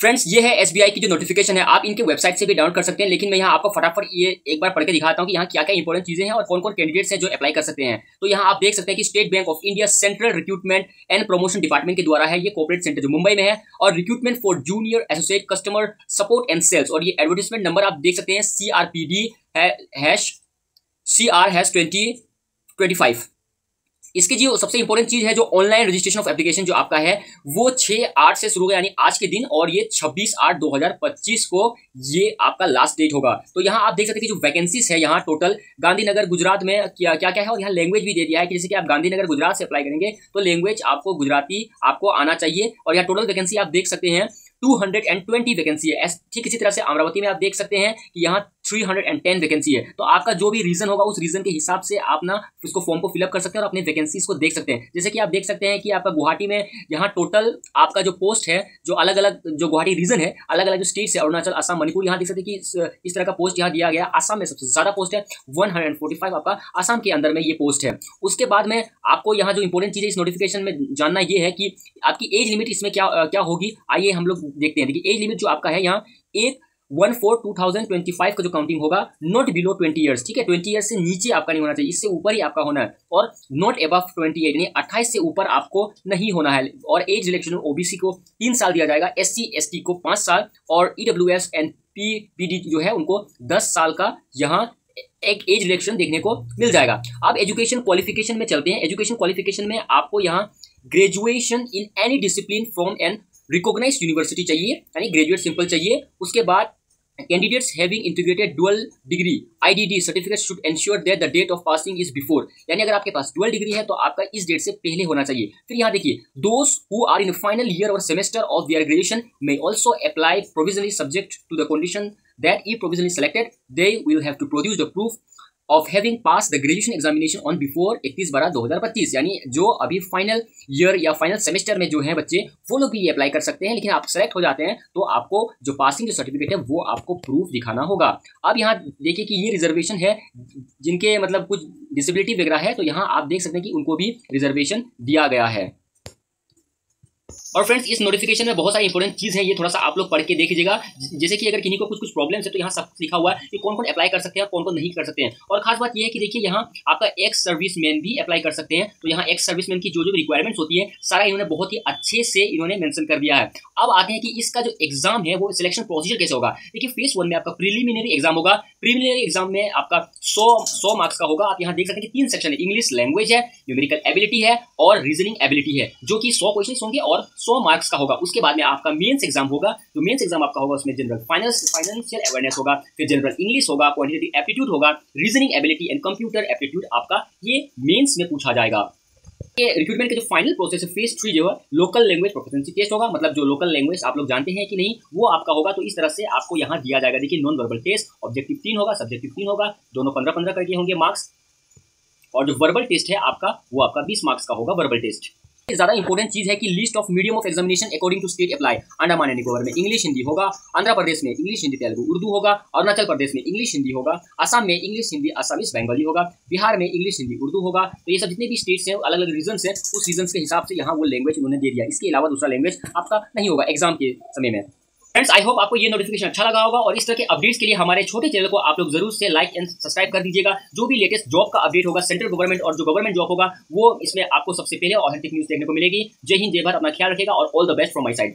Friends, ये है SBI की जो नोटिफिकेशन है, आप इनके वेबसाइट से भी डाउनलोड कर सकते हैं, लेकिन मैं यहाँ आपको फटाफट ये एक बार पढ़ के दिखाता हूँ कि यहाँ क्या क्या इंपॉर्टेंट चीजें हैं और कौन कौन कैंडिडेट्स हैं जो अप्लाई कर सकते हैं। तो यहाँ आप देख सकते हैं कि state bank of India central recruitment and promotion department के द्वारा है, ये कॉर्पोरेट सेंटर जो मुंबई में है, और recruitment for junior associate customer support and sales. और ये एडवर्टाइजमेंट नंबर आप देख सकते हैं CRPD #CR/2025। इसकी जो सबसे इंपॉर्टेंट चीज है, जो ऑनलाइन रजिस्ट्रेशन ऑफ एप्लीकेशन जो आपका है वो 6/8 से शुरू होगा, यानी आज के दिन, और ये 26/8/2025 को ये आपका लास्ट डेट होगा। तो यहाँ आप देख सकते हैं कि जो वैकेंसीज है यहाँ टोटल गांधीनगर गुजरात में क्या क्या है, और यहाँ लैंग्वेज भी दे दिया है कि जैसे कि आप गांधीनगर गुजरात से अप्लाई करेंगे तो लैंग्वेज आपको गुजराती आपको आना चाहिए। और यहाँ टोटल वैकेंसी आप देख सकते हैं 220 वैकेंसी है। ठीक इसी तरह से अमरावती में आप देख सकते हैं कि यहाँ 310 वैकेंसी है। तो आपका जो भी रीजन होगा उस रीजन के हिसाब से आप ना इसको फॉर्म को फिलअप कर सकते हैं और अपने वैकेंसीज को देख सकते हैं। जैसे कि आप देख सकते हैं कि आपका गुवाहाटी में यहाँ टोटल आपका जो पोस्ट है, जो अलग अलग जो गुवाहाटी रीजन है, अलग अलग जो स्टेट्स है, अरुणाचल, असम, मणिपुर, यहाँ देख सकते हैं कि इस तरह का पोस्ट यहाँ दिया गया। असम में सबसे ज्यादा पोस्ट है 145, आपका असम के अंदर में ये पोस्ट है। उसके बाद में आपको यहाँ जो इंपॉर्टेंट चीज है इस नोटिफिकेशन में जानना ये है कि आपकी एज लिमिट इसमें क्या होगी। आइए हम लोग देखते हैं। देखिए एज लिमिट जो आपका है यहाँ 1/4/2025 का जो काउंटिंग होगा, नॉट बिलो 20 ईयर्स। ठीक है, 20 ईयर्स से नीचे आपका नहीं होना चाहिए, इससे ऊपर ही आपका होना है, और नॉट अबव 28 यानी 28 से ऊपर आपको नहीं होना है। और एज रिलैक्सेशन ओबीसी को 3 साल दिया जाएगा, SC ST को 5 साल, और EWS एंड PPD जो है उनको 10 साल का यहाँ एक एज रिलैक्सेशन देखने को मिल जाएगा। अब एजुकेशन क्वालिफिकेशन में चलते हैं। एजुकेशन क्वालिफिकेशन में आपको यहाँ graduation in any discipline from an recognized university चाहिए, यानी ग्रेजुएट सिंपल चाहिए। उसके बाद candidates having integrated dual degree IDD certificate should ensure that the date of passing is before, यानी अगर आपके पास dual degree है तो आपका इस डेट से पहले होना चाहिए। फिर यहाँ देखिए, those who are in final year or semester of their graduation may also apply provisionally subject to the condition that if provisionally selected they will have to produce the proof of having passed the graduation examination on before 31/12/2025। यानी जो अभी final year या final semester में जो है बच्चे, वो लोग भी ये अप्लाई कर सकते हैं, लेकिन आप सेलेक्ट हो जाते हैं तो आपको जो पासिंग जो सर्टिफिकेट है वो आपको प्रूफ दिखाना होगा। अब यहाँ देखिए कि ये रिजर्वेशन है, जिनके मतलब कुछ डिसेबिलिटी वगैरह है, तो यहाँ आप देख सकते हैं कि उनको भी रिजर्वेशन दिया गया है। और फ्रेंड्स, इस नोटिफिकेशन में बहुत सारी इंपॉर्टेंट चीज है, ये थोड़ा सा आप लोग पढ़ के देख लीजिएगा। जैसे कि अगर किन्हीं को कुछ प्रॉब्लम्स है तो यहाँ सब लिखा हुआ है कि कौन कौन अप्लाई कर सकते हैं, कौन कौन नहीं कर सकते हैं। और खास बात ये है कि देखिए यहाँ आपका एक्स सर्विसमैन भी अप्लाई कर सकते हैं। तो यहाँ एक्स सर्विसमैन की जो जो रिक्वायरमेंट्स होती है सारा इन्होंने बहुत ही अच्छे से इन्होंने मेंशन कर दिया है। अब आते हैं कि इसका जो एग्जाम है वो सिलेक्शन प्रोसीजर कैसे होगा। देखिए फेज 1 में आपका प्रीलिमिनरी एग्जाम होगा। प्रीलिमिनरी एग्जाम में आपका 100 मार्क्स का होगा। आप यहाँ देख सकते हैं कि 3 सेक्शन है, इंग्लिश लैंग्वेज है, न्यूमेरिकल एबिलिटी है और रीजनिंग एबिलिटी है, जो कि 100 क्वेश्चन होंगे और 100 मार्क्स का होगा। उसके बाद में आपका मेंस एग्जाम होगा। जो मेंस एग्जाम आपका होगा उसमें जनरल फाइनेंशियल अवेयरनेस होगा, फिर जनरल इंग्लिश होगा, क्वांटिटेटिव एप्टीट्यूड होगा, reasoning ability and computer aptitude आपका ये मेंस में पूछा जाएगा। रिक्रूटमेंट के जो फाइनल प्रोसेस है फेज 3 जो है लोकल लैंग्वेज प्रोफिशिएंसी टेस्ट होगा। मतलब जो लोकल लैंग्वेज आप लोग जानते हैं कि नहीं वो आपका होगा, तो इस तरह से आपको यहाँ दिया जाएगा। देखिए नॉन वर्बल टेस्ट ऑब्जेक्टिव 3 होगा, सब्जेक्टिव 3 होगा, दोनों 15-15 करके होंगे मार्क्स, और जो वर्बल टेस्ट है आपका वो आपका 20 मार्क्स का होगा वर्बल टेस्ट। ज्यादा इंपॉर्टेंट चीज है कि list of medium of examination according to state apply. Andaman and Nicobar में इंग्लिश हिंदी होगा, आंध्र प्रदेश में इंग्लिश हिंदी तेलुगु उर्दू होगा, अरुणाचल प्रदेश में इंग्लिश हिंदी होगा, असम में इंग्लिश हिंदी असमीज बंगाली होगा, बिहार में इंग्लिश हिंदी उर्दू होगा। तो ये सब जितने भी स्टेट्स हैं अलग अलग रीजन है, उस रीजन के हिसाब से यहाँ वो लैंग्वेज उन्होंने दे दिया। इसके अलावा दूसरा लैंग्वेज आपका नहीं होगा एग्जाम के समय में। फ्रेंड्स, आई होप आपको ये नोटिफिकेशन अच्छा लगा होगा, और इस तरह के अपडेट्स के लिए हमारे छोटे चैनल को आप लोग जरूर से लाइक एंड सब्सक्राइब कर दीजिएगा। जो भी लेटेस्ट जॉब का अपडेट होगा सेंट्रल गवर्नमेंट और जो गवर्नमेंट जॉब होगा वो इसमें आपको सबसे पहले ऑथेंटिक न्यूज देखने को मिलेगी। जय हिंद, जय भारत, अपना ख्याल रखिएगा और all the best from my side.